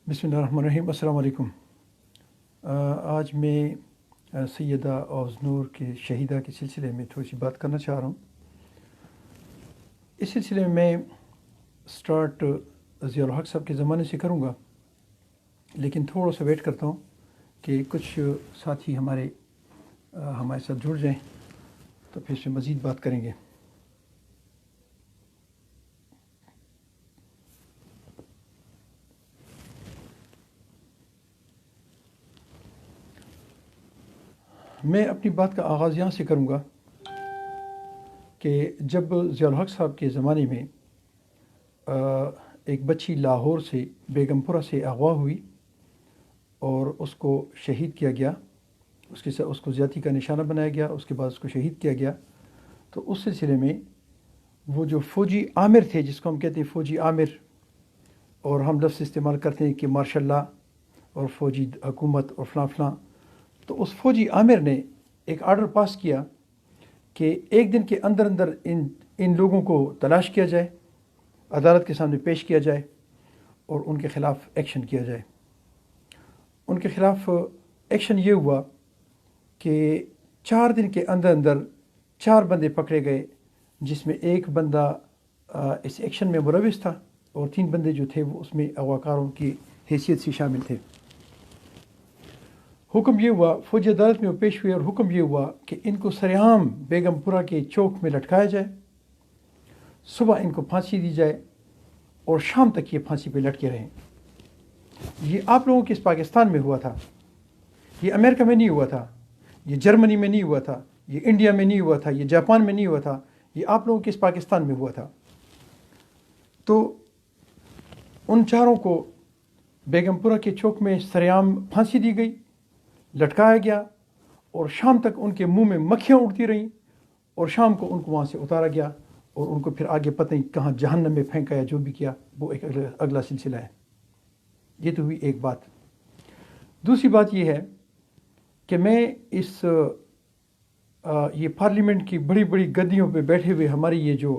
बिस्मिल्लाहिर्रहमानिर्रहीम। अस्सलाम वालेकुम। आज मैं सैयदा औज़ नूर के शहीदा के सिलसिले में थोड़ी सी बात करना चाह रहा हूँ। इस सिलसिले में मैं स्टार्ट ज़ियाउल हक़ साहब के ज़माने से करूँगा, लेकिन थोड़ा सा वेट करता हूँ कि कुछ साथी हमारे साथ जुड़ जाएं, तो फिर से मज़ीद बात करेंगे। मैं अपनी बात का आगाज़ यहाँ से करूँगा कि जब ज़ियाउल हक़ साहब के ज़माने में एक बच्ची लाहौर से बेगमपुरा से अगवा हुई और उसको शहीद किया गया, उसको ज़्यादती का निशाना बनाया गया, उसके बाद उसको शहीद किया गया। तो उस सिलसिले में वो जो फ़ौजी आमिर थे, जिसको हम कहते हैं फ़ौजी आमिर, और हम लफ्ज़ इस्तेमाल करते हैं कि मार्शल लॉ और फ़ौजी हुकूमत और फ़लाँ फ़लाँ, तो उस फ़ौजी आमिर ने एक आर्डर पास किया कि एक दिन के अंदर अंदर इन लोगों को तलाश किया जाए, अदालत के सामने पेश किया जाए और उनके ख़िलाफ़ एक्शन किया जाए। उनके ख़िलाफ़ एक्शन ये हुआ कि 4 दिन के अंदर अंदर 4 बंदे पकड़े गए, जिसमें एक बंदा इस एक्शन में मुलविस था और 3 बंदे जो थे वो उसमें अगवाकारों की हैसियत से शामिल थे। हुक्म ये हुआ, फ़ौजी अदालत में वो पेश हुए और हुक्म ये हुआ कि इनको सरेआम बेगमपुरा के चौक में लटकाया जाए, सुबह इनको फांसी दी जाए और शाम तक ये फांसी पे लटके रहें। ये आप लोगों के इस पाकिस्तान में हुआ था, ये अमेरिका में नहीं हुआ था, ये जर्मनी में नहीं हुआ था, ये इंडिया में नहीं हुआ था, ये जापान में नहीं हुआ था, ये आप लोगों के इस पाकिस्तान में हुआ था। तो उन चारों को बेगमपुरा के चौक में सरेआम फांसी दी गई, लटकाया गया और शाम तक उनके मुंह में मक्खियाँ उड़ती रहीं और शाम को उनको वहाँ से उतारा गया और उनको फिर आगे पता नहीं कहाँ जहन्नम में फेंका या जो भी किया, वो एक अगला सिलसिला है। ये तो हुई एक बात। दूसरी बात ये है कि मैं ये पार्लियामेंट की बड़ी बड़ी गद्दियों पे बैठे हुए हमारे ये जो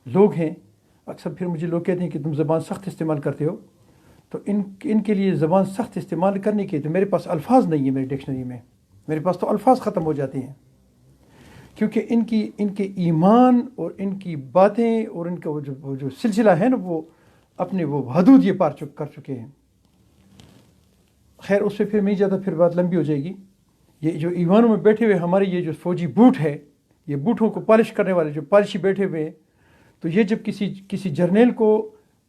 लोग हैं, अक्सर फिर मुझे लोग कहते हैं कि तुम ज़बान सख्त इस्तेमाल करते हो, तो इनके लिए ज़बान सख्त इस्तेमाल करने के तो मेरे पास अल्फाज नहीं है, मेरी डिक्शनरी में मेरे पास तो अल्फाज ख़त्म हो जाते हैं, क्योंकि इनके ईमान और इनकी बातें और इनका वो जो सिलसिला है ना, वो अपने वो हदूद ये पार कर चुके हैं। खैर, उससे फिर नहीं ज़्यादा, फिर बात लंबी हो जाएगी। ये जो ईवानों में बैठे हुए हमारे ये जो फ़ौजी बूट है, ये बूटों को पॉलिश करने वाले जो पॉलिशी बैठे हुए हैं, तो ये जब किसी जर्नल को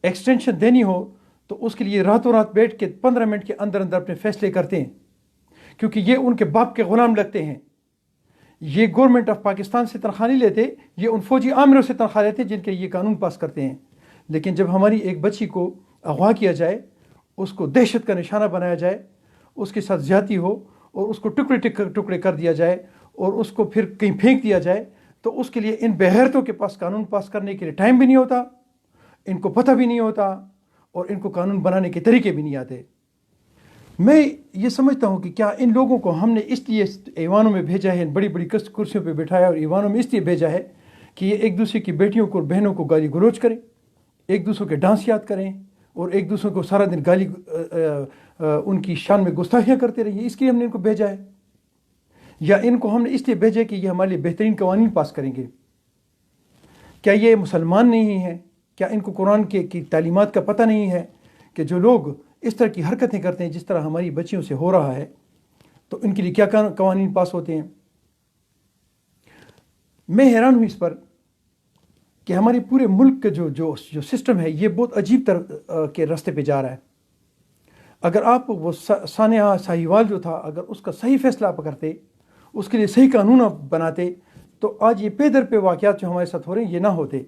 एक्सटेंशन देनी हो तो उसके लिए रातों रात बैठ के 15 मिनट के अंदर अंदर अपने फैसले करते हैं, क्योंकि ये उनके बाप के ग़ुलाम लगते हैं। ये गवर्नमेंट ऑफ पाकिस्तान से तनख्वाह नहीं लेते, ये उन फ़ौजी आमिरों से तनख्वाह लेते हैं जिनके ये कानून पास करते हैं। लेकिन जब हमारी एक बच्ची को अगवा किया जाए, उसको दहशत का निशाना बनाया जाए, उसके साथ ज़्यादती हो और उसको टुकड़े टुकड़े कर दिया जाए और उसको फिर कहीं फेंक दिया जाए, तो उसके लिए इन बेगैरतों के पास कानून पास करने के लिए टाइम भी नहीं होता, इनको पता भी नहीं होता और इनको कानून बनाने के तरीके भी नहीं आते। मैं ये समझता हूँ कि क्या इन लोगों को हमने इसलिए ईवानों में भेजा है, बड़ी बड़ी कुर्सियों पे बिठाया और ईवानों में इसलिए भेजा है कि ये एक दूसरे की बेटियों को और बहनों को गाली गलोच करें, एक दूसरे के डांस याद करें और एक दूसरे को सारा दिन गाली उनकी शान में गुस्ताखियाँ करते रहिए, इसलिए हमने इनको भेजा है? या इनको हमने इसलिए भेजा कि ये हमारे लिए बेहतरीन कवानीन पास करेंगे? क्या ये मुसलमान नहीं है? क्या इनको कुरान की तालीमात का पता नहीं है कि जो लोग इस तरह की हरकतें करते हैं जिस तरह हमारी बच्चियों से हो रहा है, तो इनके लिए क्या कवानीन पास होते हैं? मैं हैरान हूँ इस पर कि हमारे पूरे मुल्क का जो सिस्टम है, ये बहुत अजीब तरह के रास्ते पे जा रहा है। अगर आप वो सानिया साहिवाल जो था, अगर उसका सही फैसला आप करते, उसके लिए सही कानून आप बनाते, तो आज ये पेदर पे वाक़यात जो हमारे साथ हो रहे हैं ये ना होते।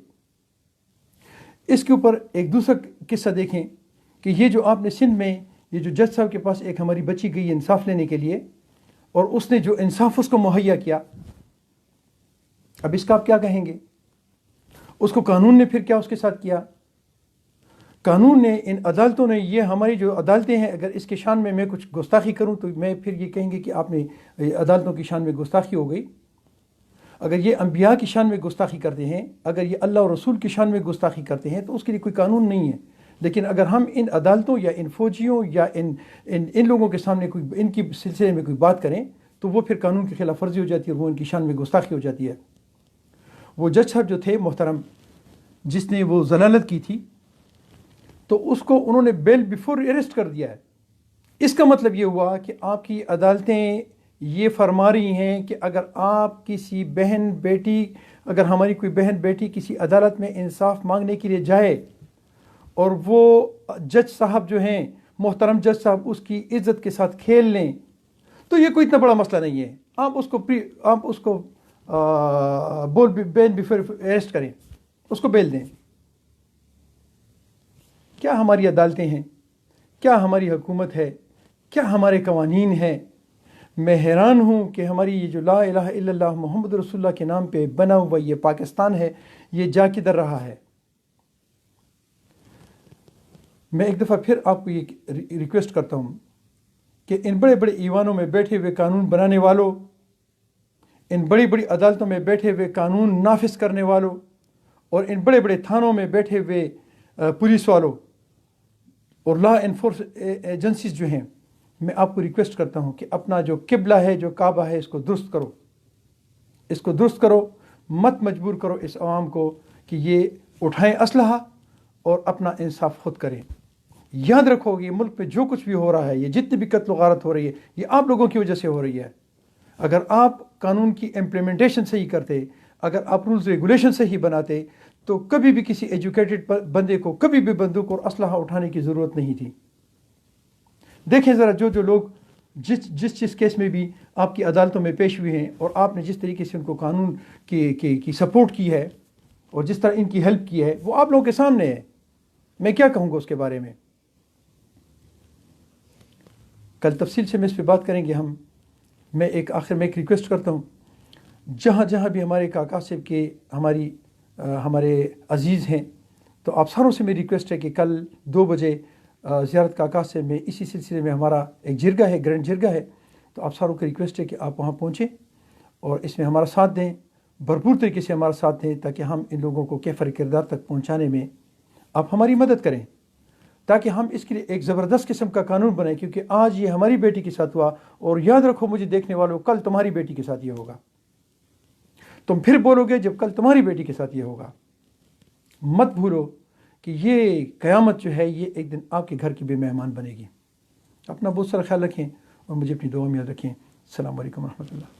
इसके ऊपर एक दूसरा किस्सा देखें कि ये जो आपने सिंध में ये जो जज साहब के पास एक हमारी बच्ची गई इंसाफ लेने के लिए और उसने जो इंसाफ उसको मुहैया किया, अब इसका आप क्या कहेंगे? उसको कानून ने फिर क्या उसके साथ किया? कानून ने, इन अदालतों ने, ये हमारी जो अदालतें हैं, अगर इसके शान में मैं कुछ गुस्ताखी करूं तो मैं फिर ये कहेंगे कि आपने अदालतों की शान में गुस्ताखी हो गई। अगर ये अंबिया की शान में गुस्ताखी करते हैं, अगर ये अल्लाह और रसूल की शान में गुस्ताखी करते हैं, तो उसके लिए कोई कानून नहीं है। لیکن اگر ہم ان عدالتوں یا ان فوجیوں یا ان لوگوں کے سامنے کوئی ان کی سلسلے میں کوئی بات کریں تو وہ پھر قانون کی خلاف ورزی ہو جاتی ہے اور وہ ان کی شان میں گستاخی ہو جاتی ہے۔ وہ جج صاحب جو تھے محترم، جس نے وہ ضلالت کی تھی، تو اس کو انہوں نے بیل بیفور اریسٹ کر دیا ہے۔ اس کا مطلب یہ ہوا کہ آپ کی عدالتیں یہ فرما رہی ہیں کہ اگر آپ کسی بہن بیٹی، اگر ہماری کوئی بہن بیٹی کسی عدالت میں انصاف مانگنے کے لیے جائے اور وہ جج صاحب جو ہیں، محترم جج صاحب، اس کی عزت کے ساتھ کھیل لیں تو یہ کوئی اتنا بڑا مسئلہ نہیں ہے، آپ اس کو بیل بیفور اریسٹ کریں، اس کو بیل دیں۔ کیا ہماری عدالتیں ہیں؟ کیا ہماری حکومت ہے؟ کیا ہمارے قوانین ہیں؟ میں حیران ہوں کہ ہماری یہ جو لا الہ الا اللہ محمد رسول اللہ کے نام پہ بنا ہوا یہ پاکستان ہے، یہ جا کدھر رہا ہے۔ میں ایک دفعہ پھر آپ کو یہ ریکویسٹ کرتا ہوں کہ ان بڑے بڑے ایوانوں میں بیٹھے ہوئے قانون بنانے والوں، ان بڑی بڑی عدالتوں میں بیٹھے ہوئے قانون نافذ کرنے والوں، اور ان بڑے بڑے تھانوں میں بیٹھے ہوئے پولیس والوں اور لا انفورس ایجنسیز جو ہیں، میں آپ کو ریکویسٹ کرتا ہوں کہ اپنا جو قبلہ ہے، جو کعبہ ہے، اس کو درست کرو، اس کو درست کرو، مت مجبور کرو اس عوام کو کہ یہ اٹھائیں اسلحہ اور اپنا انصاف خود کریں۔ یاد رکھو کہ یہ ملک میں جو کچھ بھی ہو رہا ہے، یہ جتنی بھی قتل و غارت ہو رہی ہے، یہ آپ لوگوں کی وجہ سے ہو رہی ہے۔ اگر آپ قانون کی امپلیمنٹیشن صحیح کرتے، اگر آپ رولز ریگولیشن صحیح بناتے، تو کبھی بھی کسی ایجوکیٹڈ بندے کو کبھی بھی بندوق اور اسلحہ اٹھانے کی ضرورت نہیں تھی۔ دیکھیں ذرا جو لوگ جس کیس میں بھی آپ کی عدالتوں میں پیش ہوئے ہیں اور آپ نے جس طریقے سے ان کو قانون کی سپورٹ کی ہے اور جس طرح ان کی ہیلپ کی ہے، وہ آپ لوگوں کے سامنے ہے۔ میں کیا کہوں گا اس کے بارے میں؟ کل تفصیل سے میں اس پہ بات کریں گے ہم۔ میں آخر میں ایک ریکویسٹ کرتا ہوں، جہاں بھی ہمارے کاکا صاحب کے ہمارے عزیز ہیں، تو آپ ساروں سے میری ریکویسٹ ہے کہ کل 2 بجے زیارت کاکا صاحب میں اسی سلسلے میں ہمارا ایک جرگہ ہے، گرینڈ جرگہ ہے، تو آپ ساروں کی ریکویسٹ ہے کہ آپ وہاں پہنچیں اور اس میں ہمارا ساتھ دیں، بھرپور طریقے سے ہمارا ساتھ دیں، تاکہ ہم ان لوگوں کو کیفر کردار تک پہنچانے میں آپ ہماری مدد کریں، تاکہ ہم اس کے لیے ایک زبردست قسم کا قانون بنائیں، کیونکہ آج یہ ہماری بیٹی کے ساتھ ہوا، اور یاد رکھو مجھے دیکھنے والوں، کل تمہاری بیٹی کے ساتھ یہ ہوگا۔ تم پھر بولو گے جب کل تمہاری بیٹی کے ساتھ یہ ہوگا۔ مت بھولو کہ یہ قیامت جو ہے، یہ ایک دن آپ کے گھر کی بھی مہمان بنے گی۔ اپنا بہت سارا خیال رکھیں اور مجھے اپنی دعا میں یاد رکھیں۔ السلام علیکم ورحمۃ اللہ۔